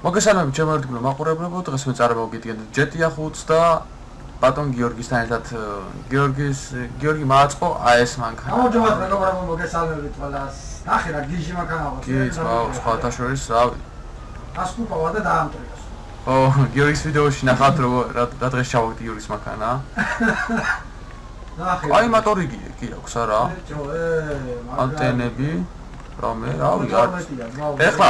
მოგესალმებით ჩემო ერთგულო მაყურებლებო, დღეს მე წარმოგიდგენთ ჯეტია 5 და ბატონ გიორგისთან ერთად გიორგი მააწყო ეს მანქანა. ამოჯობათ მეგობრებო, მოგესალმებით ყველას. ნახე რა გიჟი მანქანა აქვს. კი, სხვათა შორის, რავი. ასკუპავა და დაამტრიოს. ო, გიორგის ვიდეოში ნახავთ რა დღეს ჩავაგდე გიორგის მანქანა. ნახე. აი მოტორი კი აქვს არა? ანტენები, რავი, ეხლა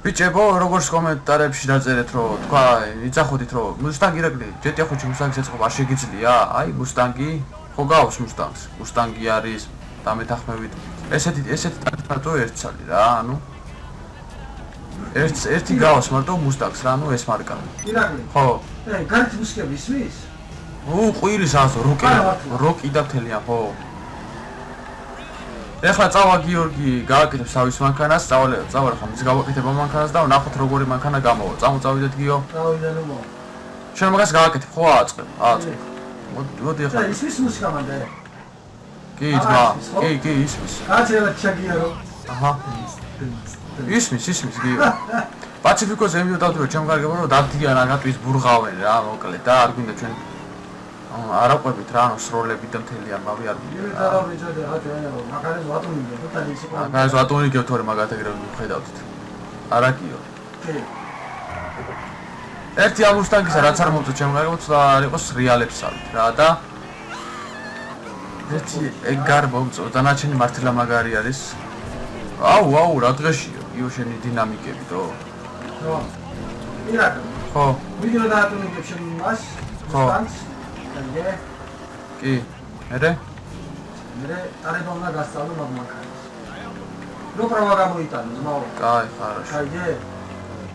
ბიჭებო, როგორც კომენტარებში დაწერეთ, რომ თქვა, იცახოდით, რომ მუსტანგი რეგლი, ჯეტია ხუთი მუსტანგის ეწყობა არ შეგიძლია? აი, მუსტანგი, ხო გავს მუსტანგს. მუსტანგი არის დამეთახმებით. ესეთი მარტო ერთი ცალი რა, ანუ ერთი გავს მარტო მუსტანგს რა, ანუ ეს მარკა. ირაკლი. ხო. გარეთ მუსიკები ისმის? ყვირის ასო, როკი და თელია, ხო. ეხლა წავა გიორგი გააკეთებს თავის მანქანას, წავალ ხომ ის გავაკეთებ მანქანას და ვნახოთ როგორი მანქანა გამოვა. წავიდეთ გიო. წავიდე ნუ. შენ მაგას გააკეთებ, ხო ააწყებ. მოდი ეხლა. ისმის მუსიკა მანდე. კი, ძმა. კი, ისმის. კაცელა ჩაგიარო. აჰა. ისმის გიო. პაციფიკოზე მივიდავთ რომ ჩემ კარგებო რომ დადიან აგატვის ბურღავენ რა, მოკლედ და არ გვინდა ჩვენ არა ყვებით რა, ანუ სროლები და მთელი ამბავი არ გვინდა. მაგას ვატონიგებ თორე მაგათ ეგრე ვხედავთ. არა კიო. კი. ერთი ამუსტანგისა რაც არ მომწონს ჩემ კარგებო და არ იყოს რეალებს ავით რა და ერთი ეგარ მომწონს და ნაჩენი მართლა მაგარი არის. აუ, რა დღეშია, იო შენი დინამიკები თო. ხო. ირაკლი. ხო. ვიდეო დაატუნებ შენ მას. ხო. კი, მერე ტარება უნდა გასწავლო მაგ მანქანას. რო პროვა გამოიტანო, ძმაო. კაი, ხარაშ. კაიე.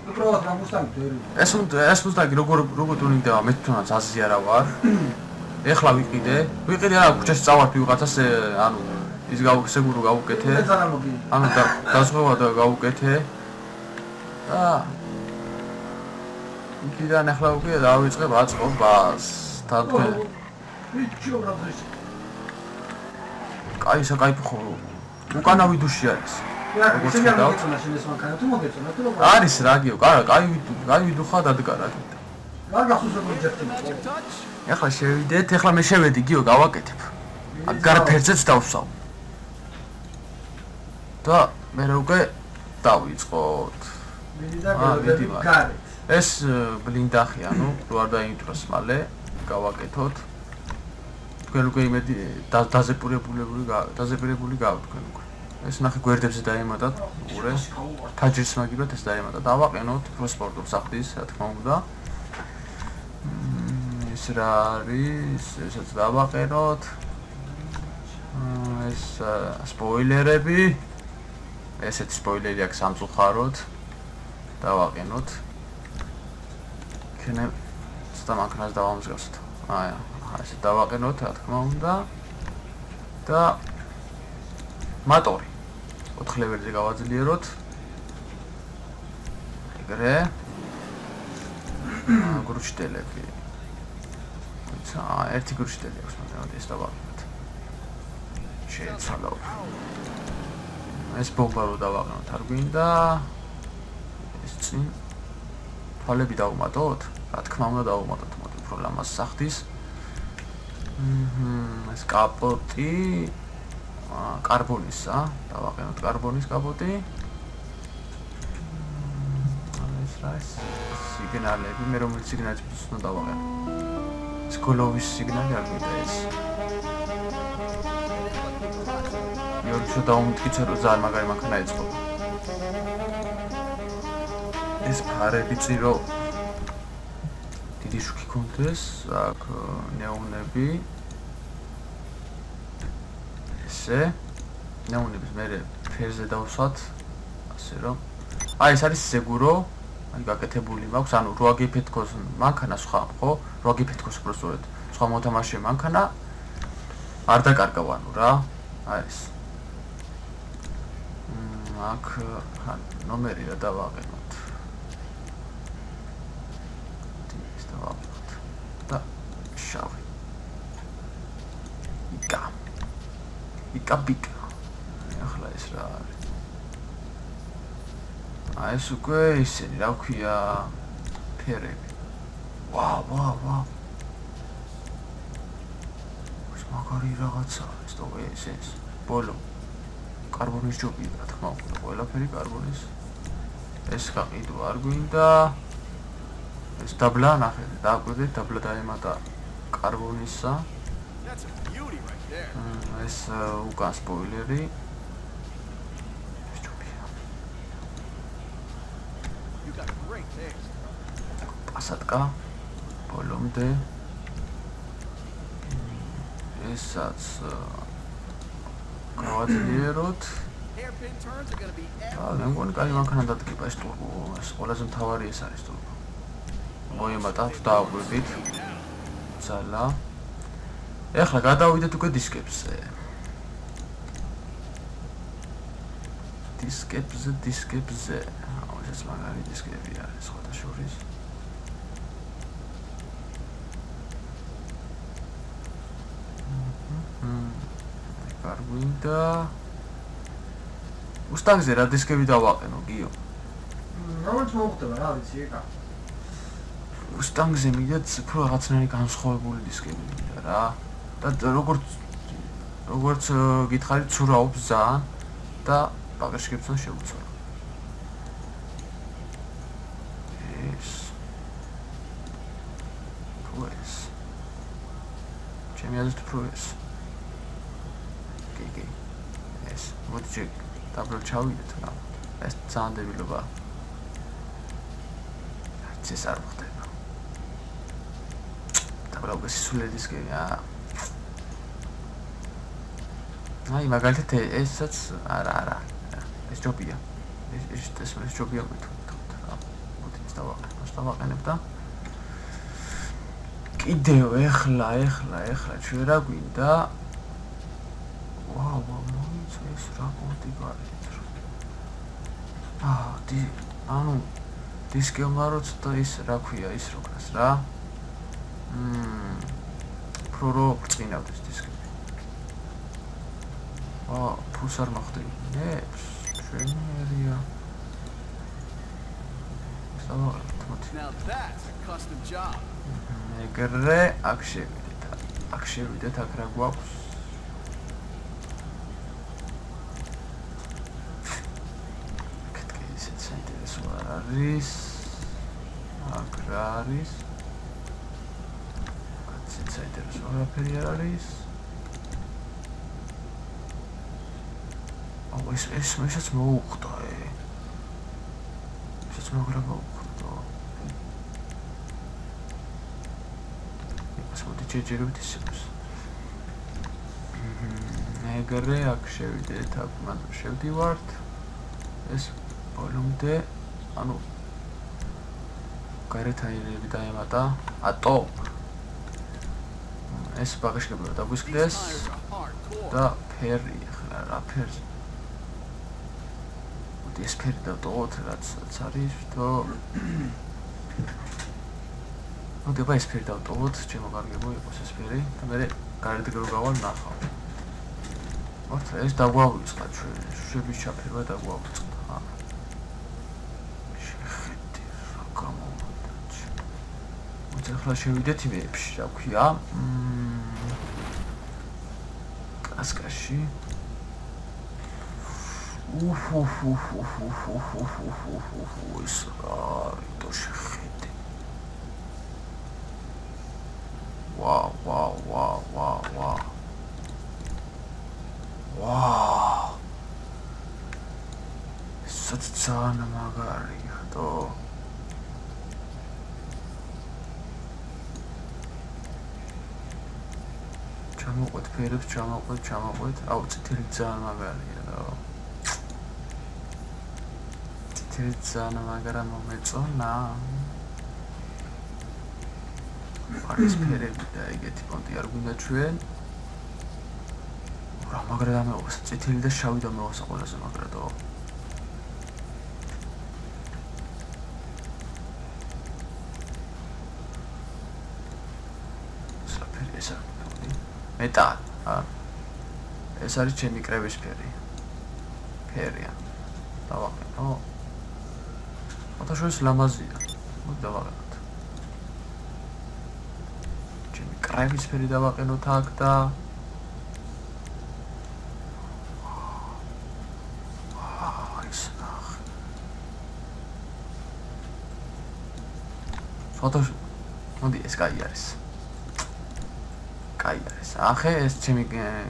რო პროვა გამოსტანით ვერი. ეს მუსტანგი როგორ ტუნინგდება, მე თვითონაც აზრი არა ვარ. ეხლა ვიყიდე რა, ქუჩაში წავართ ვიღაცას, ანუ ის სეგურო გავუკეთე. ანუ დაზღვევა და გავუკეთე. და იქიდან ეხლა უკვე დავიწყებ აწყობას. თქვენ ვიჩო რა დღეს კაი საკაიფო ხო უკანავი დუში არის როგორც ხედავთ ეს მანქანა თუ მოგეწონა თუ როგორ არის რა გიო კაი ვიდუხა დადგა რა რა გახსოვს როგორ ჯერტი ეხლა შევიდეთ ეხლა მე შევედი გიო გავაკეთებ აგარ ფერზეც დავსავ და მე უკვე დავიწყოთ მიდი და ეს ბლინდახი ანუ რო არ დაინტროს მალე გავაკეთოთ. თქვენ უკვე იმედი დაზეპირებული გავთ თქვენ უკვე. ეს ნახე გვერდებზე დაემატათ, ურე. თაჯის მაგიბრად ეს დაემატათ. დავაყენოთ უფრო სპორტობს ახდის, რა თქმა უნდა. ეს რა არის? ესაც დავაყენოთ. ეს სპოილერები. ესეთი სპოილერი აქვს სამწუხაროდ. დავაყენოთ. ქენე და მანქანას დავამსგავსოთ. ესე დავაყენოთ, რა თქმა უნდა. და მოტორი 4 ლეველზე გავაძლიეროთ. ეგრე. გრუჩტელები. ერთი გრუჩტელი აქვს, მაგრამ ეს დავაყენოთ. შეეცვალა. ეს ბომბა რო დავაყენოთ, არ გვინდა. ეს წინ თვალები დავუმატოთ. რა თქმა უნდა დავუმატოთ, მოდი უფრო ლამაზ სახდის. ეს კაპოტი კარბონისა, დავაყენოთ კარბონის კაპოტი. ეს რა ის სიგნალები, მე რომელი სიგნალიც უნდა დავაყენო. ეს გოლოვის სიგნალი არ გვინდა ეს. იორჩო დაუმტკიცე რომ ძალიან მაგარი მანქანა ეწყობა. ეს ფარები წირო დიდი შუქი კონდეს, აქ ნეონები. ესე ნეონების მე ფერზე დავსვათ, ასე რომ. აი ეს არის სეგურო, აი გაკეთებული მაქვს, ანუ 8 ფეთქოს მანქანა სხვა, ხო? 8 ფეთქოს უბრალოდ სხვა მოთამაშე მანქანა არ დაკარგავ ანუ რა. აი ეს. აქ ნომერი რა დავაყენოთ. შავი. იკა. ახლა ეს რა არის? აი ეს უკვე ისინი რა ქვია ფერები. ვა. ეს მაგარი რაღაცა ეს თო ეს ბოლო კარბონის ჯობია რა თქმა უნდა ყველაფერი კარბონის ეს გაყიდვა არ გვინდა ეს დაბლა ნახეთ დააკვირდეთ დაბლა დაემატა კარბონისა ეს უკან სპოილერი ეს ჯობია პასატკა ბოლომდე ესაც გავაძლიეროთ მე მგონი კაი მანქანა დადგება ეს ტურბო ეს ყველაზე მთავარი ეს არის ტურბო მოემატათ დააკვირდით ძალა ეხლა გადავიდეთ უკვე დისკებზე ეს მაგარი დისკები არის სხვათა შორის კარგვინდა უსტანგზე რა დისკები დავაყენო გიო რომელიც მოხდება რა ვიცი ეკა უსტანგზე მიდაც უფრო რაღაცნაირი განსხვავებული დისკები მინდა რა და როგორც გითხარით ცურავობს ძალიან და პაკეშკებთან შეუცვალო ეს ჩემი აზრით უფრო ეს მოდი დაბლო ჩავიდეთ რა ეს ძალიან დებილობა ეს არ ხდება დაბლო გასული დისკები აი მაგალითად ესაც არა ეს ჯობია ეს ჯობია მოდი ის დავაყენებ და კიდევ ეხლა ჩვენ რა გვინდა ვაუ ეს რა კონტი გარეთ ანუ დისკი ამაროთ და ის რა ქვია ის როგრას რა პრო წინავთ ეს დისკები ფულს არ მოხდენებს შემერია Now that's a custom job. ეგრე აქ შევიდეთ აქ რა გვაქვს ისეთ საინტერესო არ არის აქ რა არის ისეთ საინტერესო არაფერი არ არის ესაც მოუხდა ესაც მაგრა მოუხდა ჯერჯერობით ისებს ეგრე აქ შევიდეთ აქ მან შევდივართ ეს ბოლომდე ანუ გარეთ აირები დაემატა ატო ეს ბაგაჟკები დაგვისკდეს და ფერი ახლა რა ფერზე მოდი ეს ფერი დავტოვოთ რაც არის თო მოდი ეს ფერი დავტოვოთ ჩემო კარგებო იყოს ეს ფერი და მე გარეთ გავავალ ნახავ მოდი ეს დაგვავიწყა ჩვენ შუშების ჩაფერვა დაგვავიწყა შეხედე რა გამოვიდა მოდი ახლა შევიდეთ იმებში რა ქვია კასკაში ეს რიტო შეხედე Wow. Such a magari to. ჩამოყვეთ ფერებს, ჩამოყვეთ. აუ, წითელი ძალიან მაგარია და. წითელი ძალიან მაგარა მომეწონა. არის ფერები და ეგეთი პონტი არ გვინდა ჩვენ. რა მაგრა დამეყოს, წითელი და შავი დამეყოს ყველაზე მაგრა და. საფერი ესა. მეტალ, ეს არის ჩემი კრების ფერი. ფერია. დავაყენო. ფოთაშოვის ლამაზია. მოდი დავაყენოთ. ჩემი კრების ფერი დავაყენოთ აქ და ფოტოშ მოდი ეს კაი არის. კაი არის. ახე ეს ჩემი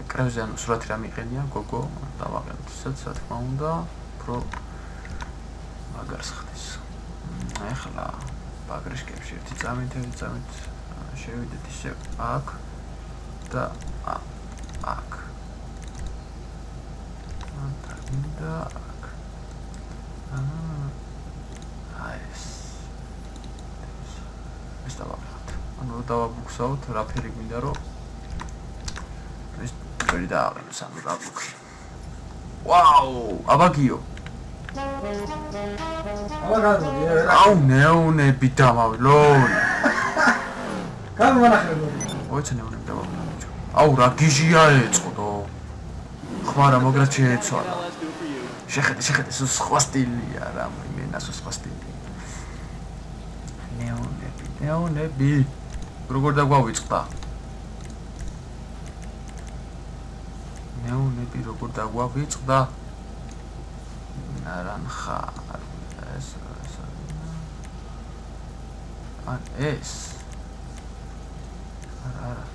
კრებზე ანუ სურათი რა მიყენია გოგო დავაყენოთ ისაც რა თქმა უნდა პრო მაგარს ხდის. ახლა ბაგრიშკებში ერთი წამით შევიდეთ ისე აქ და აქ. და აქ. ეს დავაყენოთ. ანუ დავაბუქსავთ რა ფერი გვინდა რომ ეს ფერი დავაყენოთ ანუ დაბუქი. ვაუ, აბაგიო. აუ, ნეუნები დამავლოი. გამონახებოდი. ოიცი ნეუნები დავავლოი. აუ, რა გიჟია ეწყდო. ხმარა მოგრა შეეცვალა. შეხედე, სხვა სტილია რა, იმენას სხვა სტილი. ნეონები როგორ დაგვავიწყდა ნეონები როგორ დაგვავიწყდა ნარანხა ეს არა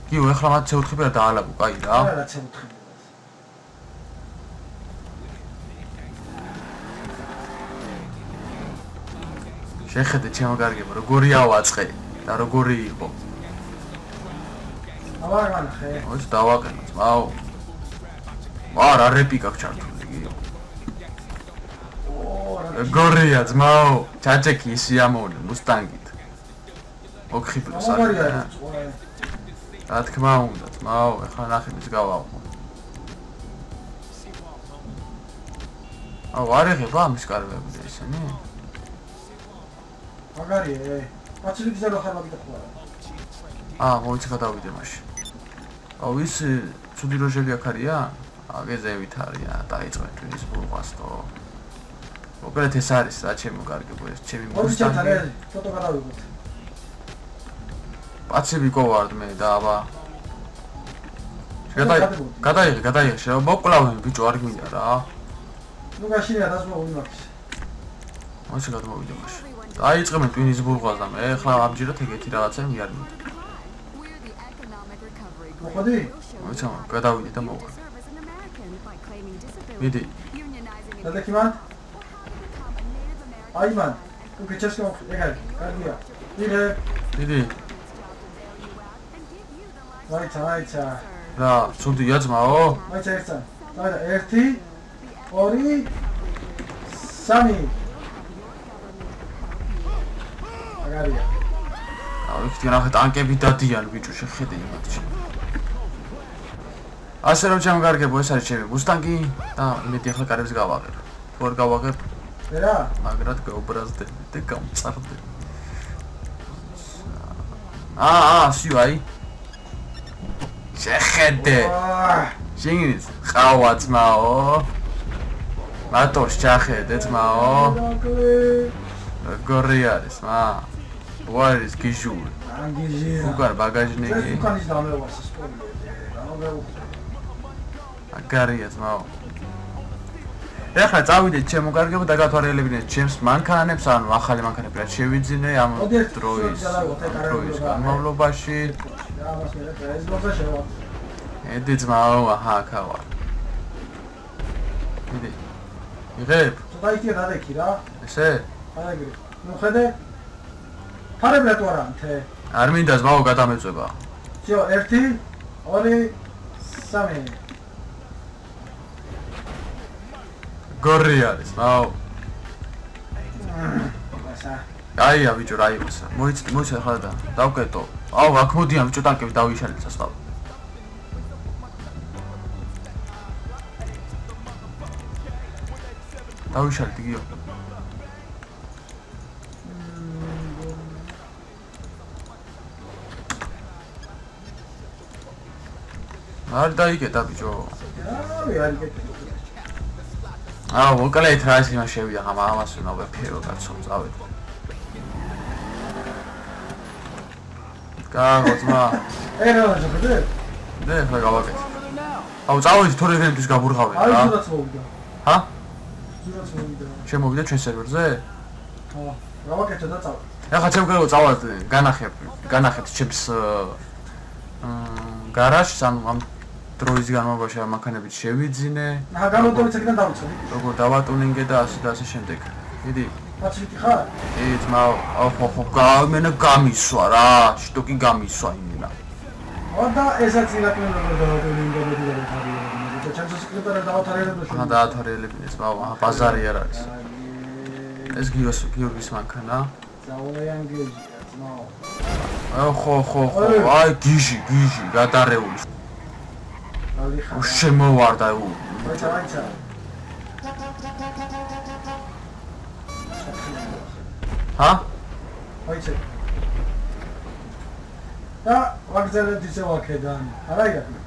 კიო ახლა მათ შეუთხები რა დაალაგო კაი რა რა შეუთხები შეხედე ჩემო კარგებო როგორი ავაწყე და როგორი იყო ავარანახე ოც დავაყენოთ მაო არა რეპი გაქვს ჩართული გიო გორია ძმაო ჩაჭექი სიამოვნე მუსტანგით ოქხიბლოს არა რა თქმა უნდა ძმაო ახლა ნახე მის გავავხო აუ არიღება ამის კარგები და ისინი მაგარია პაცილი გზა ხარ მაგდახლა მოიცა გადავიდე მაშინ აუ ის ცუდი როჟელი აქ არია აგეზევით არია დაიწყეთ ის ბურღვასტო მოკლედ ეს არის რა ჩემო კარგებო ეს ჩემი მუსტანგი ფოტო გადავიღოთ პაცები ყოვარდ მე და აბა გადაიღე შეიძლება მოკლავენ ბიჭო არ გვინდა რა ნუ გაშინია დასმა უნმაქს მაშინ გადმოვიდე მაშინ დაიწყებენ ტვინის ბურღვას და მე ახლა ამჯერად ეგეთი რაღაცა მიარ მიდი მოხდი მოიცა გადავიდე და მოვყავ მიდი დადექიმან აიმან თუ გეჩესკო ეგარი კარგია მიდი მაიცა რა ცუდია ძმაო მაიცა ერთსა და 1 2 3 აგარია აუ იქ რა ტანკები დადიან ბიჭო შეხედე იმათში ასე რომ ჩამგარგებო ეს არის ჩემი მუსტანგი და იმედი ახლა კარებს გავაღებ თუ არ გავაღებ რა მაგრად გაუბრაზდები და გამწარდები სიო აი შეხედე შინგის ყავა ძმაო მატოს ჩახედე ძმაო გორი არის მა ვარის გიჟული ანგიჟია უკან ბაგაჟნიკი უკანის დამევარს სკოლი აგარია ძმაო ეხლა წავიდეთ ჩემო კარგებო და გათვალიერებინეთ ჩემს მანქანებს ანუ ახალი მანქანები რაც შევიძინე ამ დროის განმავლობაში ედი ძმაო აჰა ქავა მიდი იღებ ცოტა იქია დადექი რა ესე აიგრი ნუ ხედე ფარებლად ვარ ანთე არ მინდა ძმაო გადამეწება всё 1 2 3 გორი არის მაო ასა აია ბიჭო რა იყოს მოიცა ხარ და დავკეტო აუ აქ მოდიან ბიჭო ტანკები დავიშალეთ სასწავლო დავიშალეთ იგიო არ დაიგედა ბიჭო მოკლედ რა ის იმას შევიდა ხა ამას უნდა ვეფერო კაცო წავედ გაგოძმა რა შეხედე? და ხა გავაკეთე წავედი თორე რემთვის გაბურღავენ რა ზურაც მოვიდა. ჰა? ზურაც მოვიდა. შემოვიდა ჩვენ სერვერზე? გავაკეთე და წავედი. ეხლა ჩემ გელო წავალ განახეთ ჩემს გარაჟს ანუ ამ დროის განმავლობაში ამ მანქანებით შევიძინე გამოდოვით ეგიდან დავიწყე. როგორ დავატუნინგე და ასე შემდეგ. დიდი პატრიკი ხარ? ძმა ხო გამენა გამისვა რა შტოკი გამისვა იმენა და ესაც ირაკლი როგორ დავატუნინგე და დავთარიელებინე და ჩემს სეკრეტარად დავთარიელებინე შენ დავთარიელებინე ძმა ბაზარი არ არის ეს გიორგის მანქანა ზაუიან გიჟია ძმა ხო აი გიჟი გადარეული შემოვარდა აიცა ჰა? აიცა და ვაგზელეთ ისე ვაქედან არა ირაკლი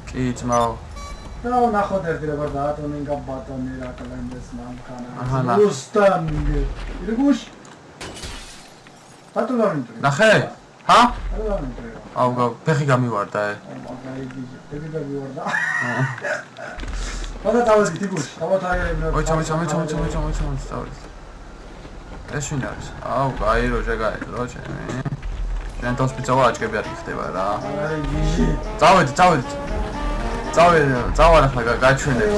კი ძმაო და ნახოთ ერთი როგორ დაატონინგა ბატონი რა კალენდეს მანქანა აჰა უსტანგი ირგუშ ბატონი ნახე? ჰა? აუ ფეხი გამივარდა ფეხი გამივარდა და დავაზი ტიპუს დავათარიელებინე ოი წავედი ეს შენ არის აუ გაირო შეგაირო ჩემი შენ თავს პიცავა აჭკები არ ხდება რა აი გიჟი წავალ ახლა გაჩვენებ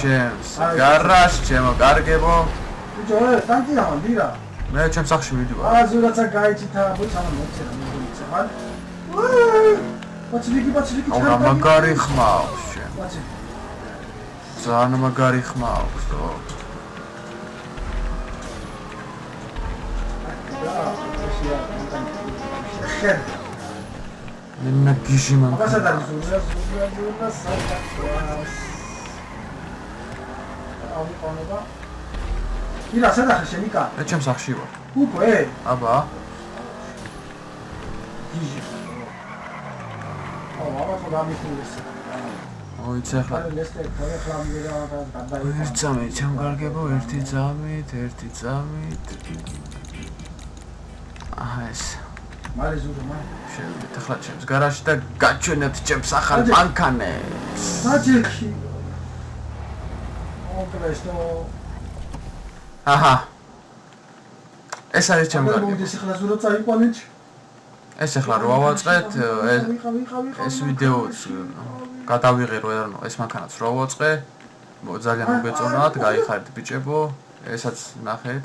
ჩემს გარაჟს ჩემო კარგებო ბიჭო სტანკი რა მანდირა მე ჩემს სახში ვიდივარ ზურაცა გაიჭითა ბუცამა მოწერა მოიცახან პაცლიკი აუ მაგარი ხმავს შენ პაცი ძალიან მაგარი ხმავს მე გიჟი მან აბასად არის ზურა საერთოდ აუყონება ირა სადახე შენიკა მე ჩემს სახში ვარ უკვე აბა გიჟი აბა გამიხილეს ოი ცეხლა ერთ წამით ჩემ კარგებო ერთი წამით აჰა ეს მალე ზურმა შევიდეთ ახლა ჩემს გარაჟში და გაჩვენებთ ჩემს ახალ მანქანებს საჭირში ოკრესტო აჰა ეს არის ჩემ კარგი კარგებო მოდის ახლა ზურა წაიყვანეთ ეს ახლა რო ავაწყეთ ეს ვიდეოც გადავიღერო ეს მანქანაც რო ავაწყე ძალიან მოგეწონათ გაიხარეთ ბიჭებო ესაც ნახეთ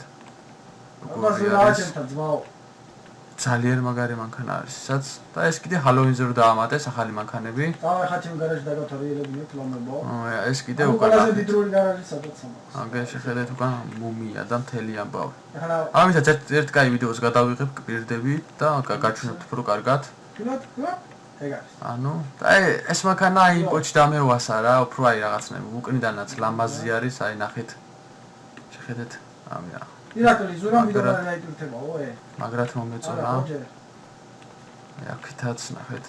ძალიან მაგარი მანქანა არის ისაც და ეს კიდე ჰალოუინზე რო დაამატეს ახალი მანქანები ახლა ჩემ გარაჟში დაგათარიელებინე ფლამებო ეს კიდე უკან ყველაზე დიდრული გარაჟი სადაც ამას აგე შეხედეთ უკან მუმია და მთელი ამბავი ახლა ამისაც ერთ კაი ვიდეოს გადავიღებ პირდებით და გაჩვენებთ უფრო კარგად ფილოთ ეგ არის ანუ და ეს მანქანა აი პოჩი დამეواسა რა უფრო აი რაღაცნაირ უკნიდანაც ლამაზი არის აი ნახეთ შეხედეთ ამია ირაკლი ზურამ ვიდეო დაიტვირთებაო მაგრად მომეწონა აქეთაც ნახეთ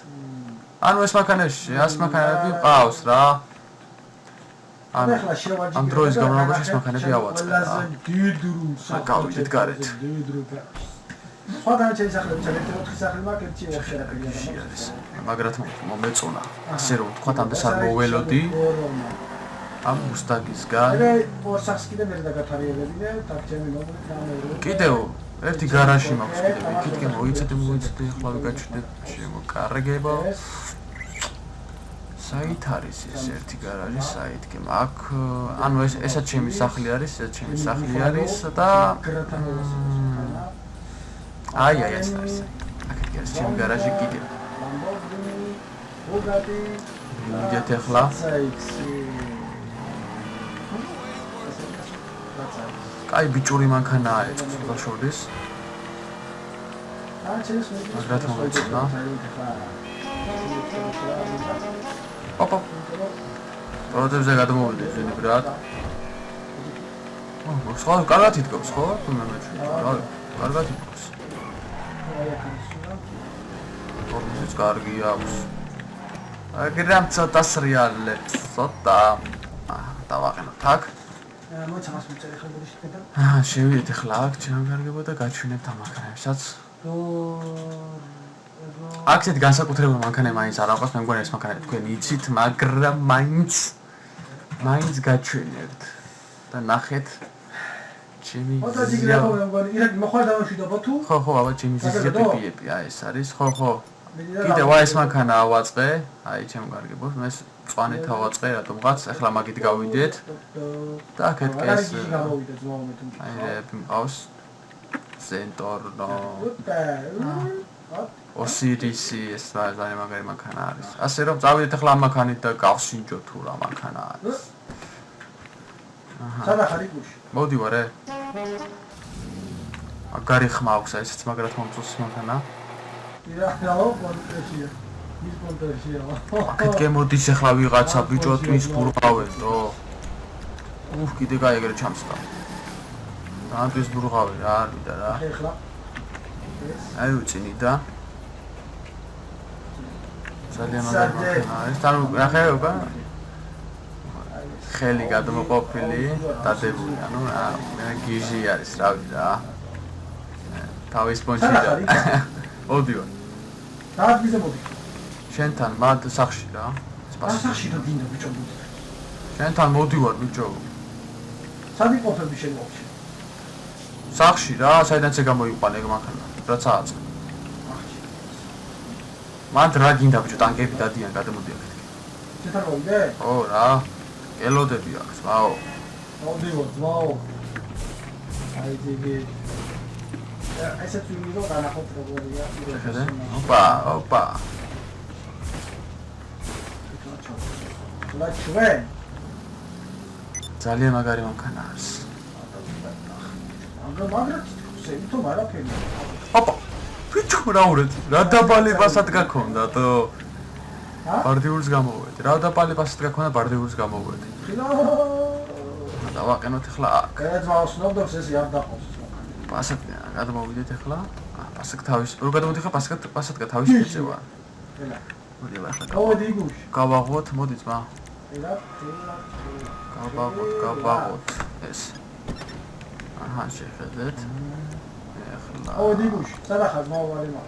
ანუ ეს მანქანებში ეს მანქანები ყავს რა ანუ ამ დროის განმავლობაში ეს მანქანები ავაწყე რა დიდრუ გავიდეთ გარეთ სხვადასხვა შეიძლება ჩაერთო 4 სახლი მაქვს ერთი ვახერა მაგრად მომეწონა ასე რომ თქვა ამდე არ მოველოდი ამ მუსტაგისგან ორ სახს კიდე მე დაგათარიელებინე თაქჩემი მოგული კიდევ ერთი გარაჟი მაქვს კიდე მიკითხე მოიცადე ახლა ვიგაჩვენებ შემოკარგებო საით არის ეს ერთი გარაჟი საითკე აქ ანუ ესაც ჩემი სახლი არის ეს ჩემი სახლი არის და აი ეს არის აქეთ არის ჩემი გარაჟი კიდე მიდეთ ახლა კაი ბიჭური მანქანაა ეს ფოტოშოპის მაგრამ მოიწონა ოპა პროდუცერზე გადმოვიდი ზენიბრად სხვა კარგად იდგოს ხო თუნდაც რა კარგად იდგოს პროდუცერს კარგი აქვს მაგრამ ცოტა სრიალებს ცოტა დავაყენოთ აქ მოიცავს მეწერე ხალხური შეკეთა შევიდეთ ახლა აქ ჩამგარგებო და გაჩვენებთ ამ მანქანებსაც აქ ესეთი განსაკუთრებული მანქანები მაინც არ აქვს მე მგონი ეს მანქანები თქვენ იცით მაგრამ მაინც გაჩვენებთ და ნახეთ ჩემი ხო აბა ჩემი ზიზია პიპიები აი ეს არის ხო კიდევ ეს მანქანა ავაწყე აი ჩემ გარგებოს მე წვანით ავაწყე რატომღაც ახლა მაგით გავიდეთ და აქეთ ეს აი რეპი მყავს სენტორნო ოსირისი ეს ძალიან მაგარი მანქანა არის ასე რომ წავიდეთ ახლა ამ მანქანით და გავსინჯო თუ რა მანქანა არის სადა ხარ იკუში მოდი ვარე აგარი ხმა აქვს ესეც მაგრად მომწონს მანქანა აქეთ გემოდის ახლა ვიღაცა ბიჭო ტვინს ბურღავენდო კიდე გაიგრე ჩამსხა ანტვის ბურღავი რა არვიდა რა აი უწინი და ძალიან მაგარი მანქანა არის თან ნახეობა ხელი გადმოყოფილი დადებული ანუ მე გიჟი არის რავი რა თავის პონჩი და ოდიო დააგიზე მოდი შენთან მად სახში რა სახში რა დინდა ბიჭო შენთან მოდივარ ბიჭო სადი ყოფები შენ ვაფშე სახში რა საიდანაც გამოიყვანე ეგ მანქანა რაც ააწყე მანდ რა გინდა ბიჭო ტანკები დადიან გადმოდი აქეთ შენთან მოვიდე ო რა ელოდები აქვს ვაო მოდივარ ვაო აი ძიგი ესეც ვიმიდო განახოთ როგორია ხედე ოპა ლაჩვენ ძალიან მაგარი მანქანა არის მაგრამ სენთო მარაფერი ოპა ბიჭო რა ურეთ რა დაბალებასად გაქონდა თო ბარდიურს გამოვედი რა დაბალებასად გაქონდა ბარდიურს გამოვედი დავაყენოთ ახლა აქ გაძვავს ნოდობს ეს არ დაყავს პასად გადმოვიდეთ ახლა პასად თავის რო გადმოდი ხა პასად თავის ეწევა ელა მოდი ახლა გავედი იგუშ გავაღოთ მოდი ძმა ელა გავაღოთ ეს აჰა შეხედეთ ახლა გავედი იგუშ სადა ხარ მოვალი მა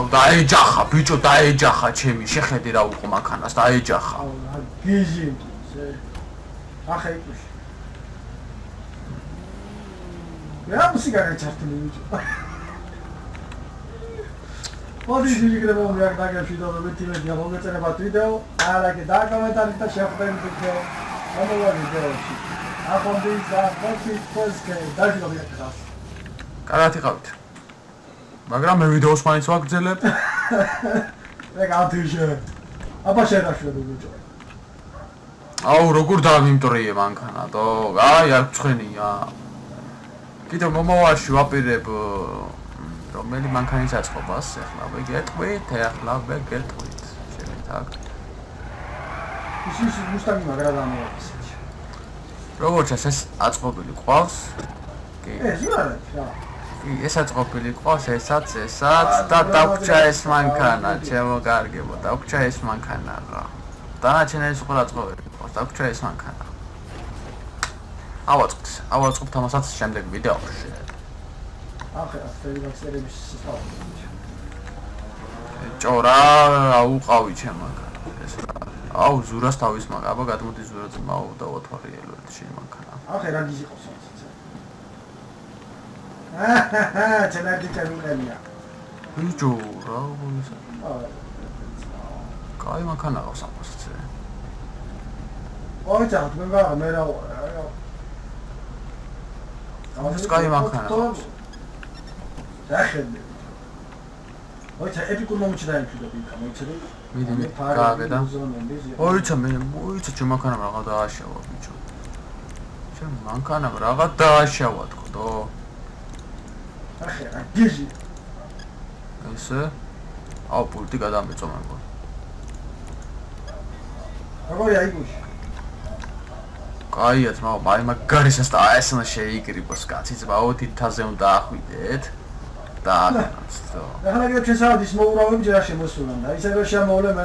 აუ დაეჯახა ბიჭო დაეჯახა ჩემი შეხედე რა უყო მანქანას დაეჯახა გიჟი ახლა იგუშ რა მუსიკა გაჩართული ბიჭო მოდი შეიძლება მომიაკ დაგებში და მეტი გამოგეწერებათ ვიდეო ალაგე და კომენტარით და შეხვდებით ვიდეო ამოვა ვიდეოში ახონდის და ფოსკე დაჟილო მეკას კარგად იყავით მაგრამ მე ვიდეოს მაინც ვაგრძელებ მე გავთიშე აბა შერაშვები ბიჭო აუ როგორ დავიმტრიე მანქანა დო აი არ ცხენია კიდევ მომავალში ვაპირებ რომელი მანქანის აწყობას ახლა ვეგეტყვით შევით აქ ის მუსტანგი მაგრა დამოაყეს როგორც ეს აწყობილი ყავს კი ეს რა კი ეს აწყობილი ყავს ესაც და დაგვრჩა ეს მანქანა ჩემო კარგებო დაგვრჩა ეს მანქანა რა დანარჩენი ეს ყველა აწყობილი ყავს დაგვრჩა ეს მანქანა ავაწყობთ ამასაც შემდეგ ვიდეოში ახლა ფერმაქსერების სწავლა ჭორა აუყავი ჩემ მანქანა ეს რა აუ ზურას თავის მაგ აბა გადმოდი ზურა ძმაო და ვათვარი ელვეთ შენ მანქანა ახლა რა გიზი ყავს ჩენარდი ჩამულენია ბიჭო რა ვონისა კაი მანქანა ყავს ამასაც ოი ჩა მე რა ამას კაი მანქანა ყავს დახედე ოიცა ეპიკურ მომენტში დაიჭირდა ბიჭო მოიცადე მიდი გააგედა ოიცა მე მოიცა ჩემ მანქანამ რაღა დააშავა ბიჭო ჩემ მანქანამ რაღა დააშავა თქო ახლა გიჟი ესე აუ პულტი გადამეწომა მგონი როგორია იგუში კაია ძმაო მაგარისას და ესნა შეიკრიბოს კაცი ძმაო თითაზე უნდა ახვიდეთ და ახლა კიდევ შესაძლის მოურავები ჯერ არ შემოსულან და ისე რომ შემოვლე მე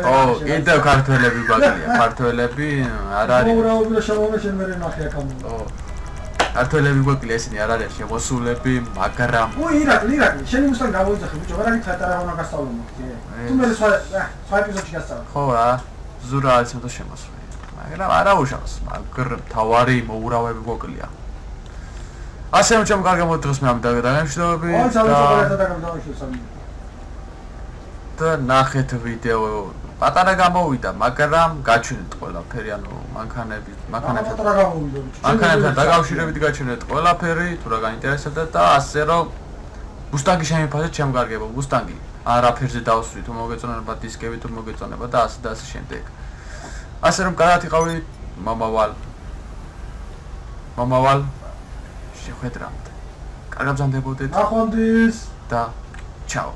კიდევ ქართველები გვაქვს ქართველები არ არის მოურავები რომ შემოვლე შენ მე ნახე აქ ქართველები გვაქვს ესენი არ არის შემოსულები მაგრამ ირაკლი შენი მუსთან გამოიძახე ბიჭო რა გიქცა რა უნდა გასწავლო მოხდე თუ მე სხვა ეპიზოდში გასწავლე ხო რა ზურა არის მე შემოსული მაგრამ არა უშავს მაგრამ თავარი მოურავები გვაქვს ასე რომ ჩემ კარგ მოდღეს მე ამ დაგემშვიდობები და ნახეთ ვიდეო პატარა გამოვიდა მაგრამ გაჩვენეთ ყველაფერი ანუ მანქანებთან დაკავშირებით გაჩვენეთ ყველაფერი თუ რა გაინტერესებდა და ასე რომ მუსტანგი შემიფასეთ ჩემ კარგებო მუსტანგი არაფერზე დავსვი თუ მოგეწონება დისკები თუ მოგეწონება და ასე და ასე შემდეგ ასე რომ კარგად იყავით მომავალ შეხვედრამდე კარგად ბრძანდებოდეთ ნახვამდის და ჩაო